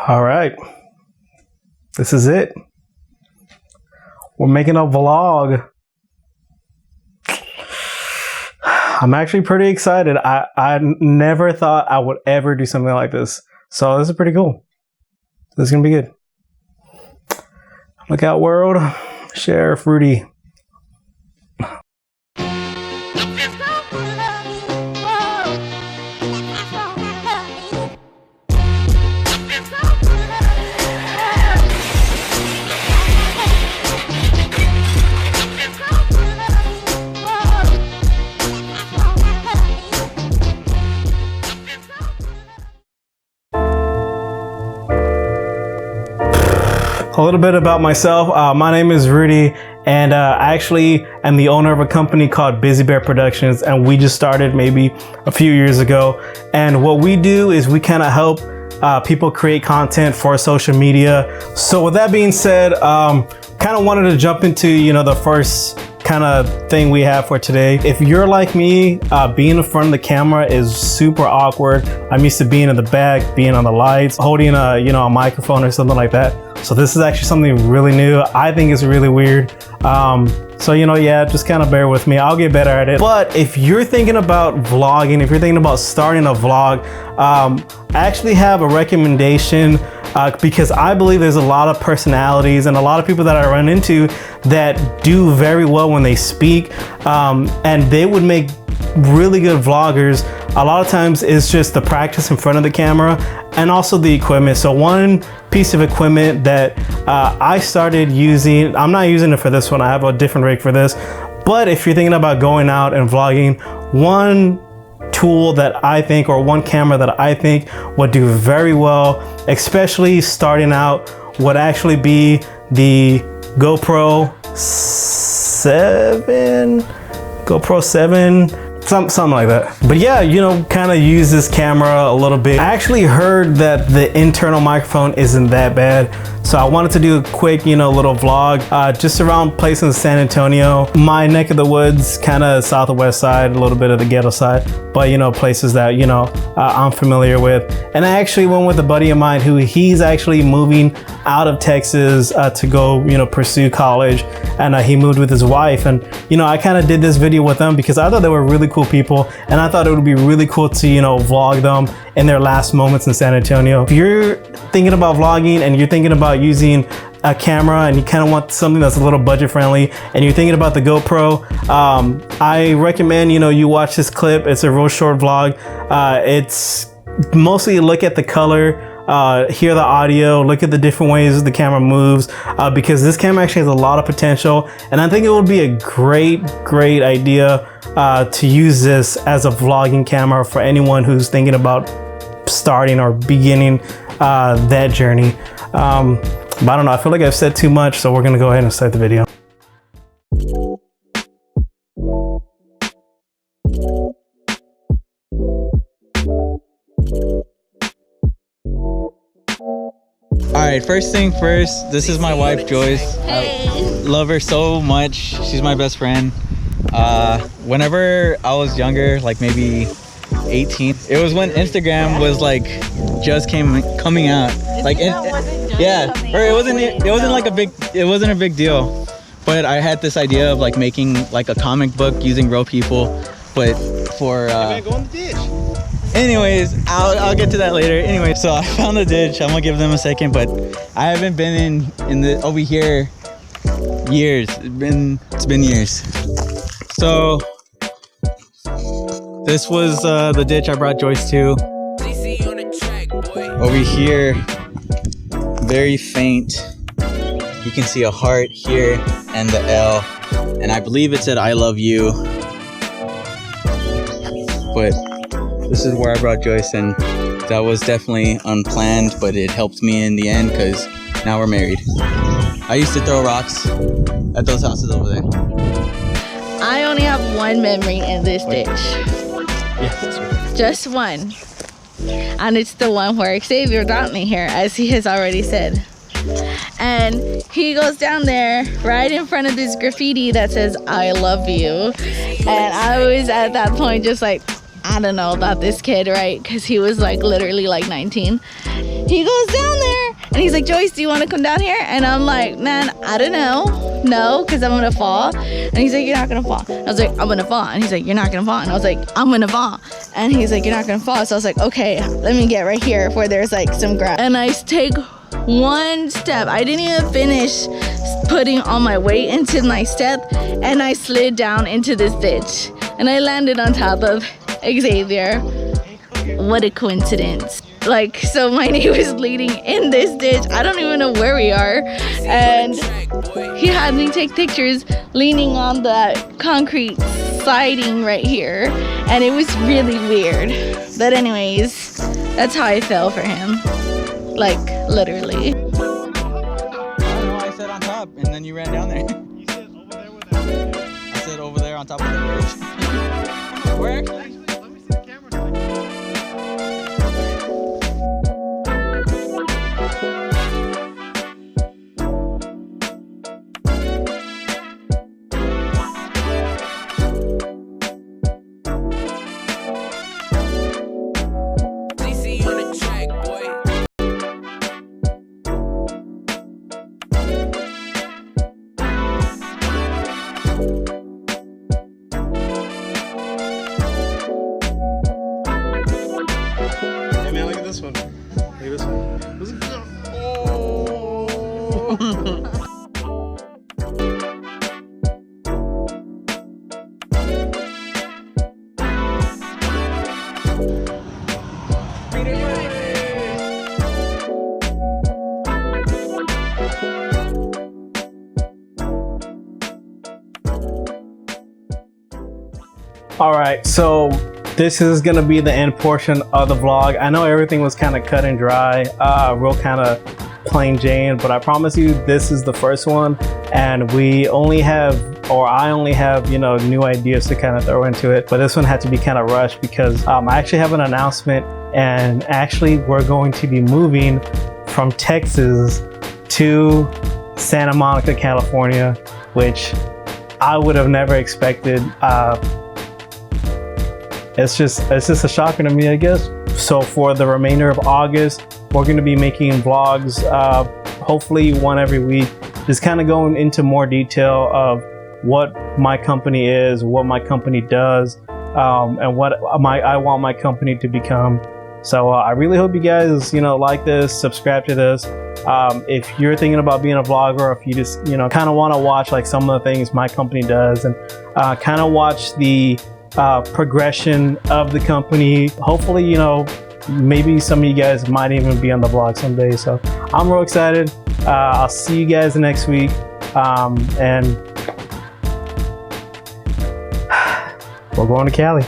All right, this is it. We're making a vlog. I'm actually pretty excited. I never thought I would ever do something like this. So this is pretty cool. This is gonna be good. Look out, world. Sheriff Rudy. A little bit about myself. My name is Rudy, and I actually am the owner of a company called Busy Bear Productions, and we just started maybe a few years ago. And what we do is we kind of help people create content for social media. So with that being said, kind of wanted to jump into, the first kind of thing we have for today. If you're like me, being in front of the camera is super awkward. I'm used to being in the back, being on the lights, holding a microphone or something like that. So this is actually something really new. I think it's really weird. So just kind of bear with me. I'll get better at it. But if you're thinking about vlogging, if you're thinking about starting a vlog, I actually have a recommendation because I believe there's a lot of personalities and a lot of people that I run into that do very well when they speak, and they would make really good vloggers. A lot of times it's just the practice in front of the camera and also the equipment. So one piece of equipment that I started using, I'm not using it for this one, I have a different rig for this, but if you're thinking about going out and vlogging, one tool that I think, or one camera that I think would do very well, especially starting out, would actually be the GoPro 7, something like that. But yeah, kind of use this camera a little bit. I actually heard that the internal microphone isn't that bad, so I wanted to do a quick little vlog just around places in San Antonio, my neck of the woods, kind of south and west side, a little bit of the ghetto side, but places that I'm familiar with. And I actually went with a buddy of mine who he's actually moving out of Texas to go pursue college, and he moved with his wife, and I kind of did this video with them because I thought they were really cool people, and I thought it would be really cool to vlog them in their last moments in San Antonio. If you're thinking about vlogging and you're thinking about using a camera and you kind of want something that's a little budget friendly and you're thinking about the GoPro, I recommend you watch this clip. It's a real short vlog. It's mostly look at the color, hear the audio, look at the different ways the camera moves, because this camera actually has a lot of potential, and I think it would be a great idea to use this as a vlogging camera for anyone who's thinking about starting or beginning that journey. But I don't know, I feel like I've said too much, so we're gonna go ahead and start the video. Alright, first thing first, this is my wife Joyce. Hey. I love her so much. She's my best friend. Whenever I was younger, like maybe 18, it was when Instagram was like just coming out. Like it wasn't a big deal. But I had this idea of like making like a comic book using real people, but for anyways, I'll get to that later. Anyway, so I found the ditch. I'm gonna give them a second, but I haven't been in the over here years. It's been years. So this was the ditch I brought Joyce to. Over here, very faint, you can see a heart here and the L, and I believe it said I love you. But this is where I brought Joyce, and that was definitely unplanned, but it helped me in the end because now we're married. I used to throw rocks at those houses over there. I only have one memory in this ditch. Yes. Just one. And it's the one where Xavier brought me here, as he has already said. And he goes down there right in front of this graffiti that says I love you, and I was at that point just like, I don't know about this kid, right? Because he was like literally like 19. he goes down there and he's like, Joyce, do you want to come down here? And I'm like, man, I don't know. No, because I'm going to fall. And he's like, you're not going to fall. And I was like, I'm going to fall. And he's like, you're not going to fall. And I was like, I'm going to fall. And he's like, you're not going to fall. So I was like, okay, let me get right here where there's like some grass. And I take one step. I didn't even finish putting all my weight into my step. And I slid down into this ditch. And I landed on top of Xavier. What a coincidence. Like, so my knee was bleeding in this ditch. I don't even know where we are. And he had me take pictures leaning on the concrete siding right here. And it was really weird. But anyways, that's how I fell for him. Like, literally. I don't know why I said on top and then you ran down there. You said over there with the I said over there on top of the bridge. Where? Actually, let me see the camera. Hey man, look at this one. Look at this one. This is good. Oh. All right, so this is gonna be the end portion of the vlog. I know everything was kind of cut and dry, real kind of plain Jane, but I promise you this is the first one, and we only have, or I only have, you know, new ideas to kind of throw into it. But this one had to be kind of rushed because I actually have an announcement, and actually we're going to be moving from Texas to Santa Monica, California, which I would have never expected. It's just a shocker to me, I guess. So for the remainder of August, we're going to be making vlogs, hopefully one every week, just kind of going into more detail of what my company is, what my company does, and what I want my company to become. So I really hope you guys, you know, like this, subscribe to this. If you're thinking about being a vlogger, or if you just, you know, kind of want to watch like some of the things my company does, and kind of watch the progression of the company. Hopefully, you know, maybe some of you guys might even be on the vlog someday. So I'm real excited. I'll see you guys next week. And we're going to Cali.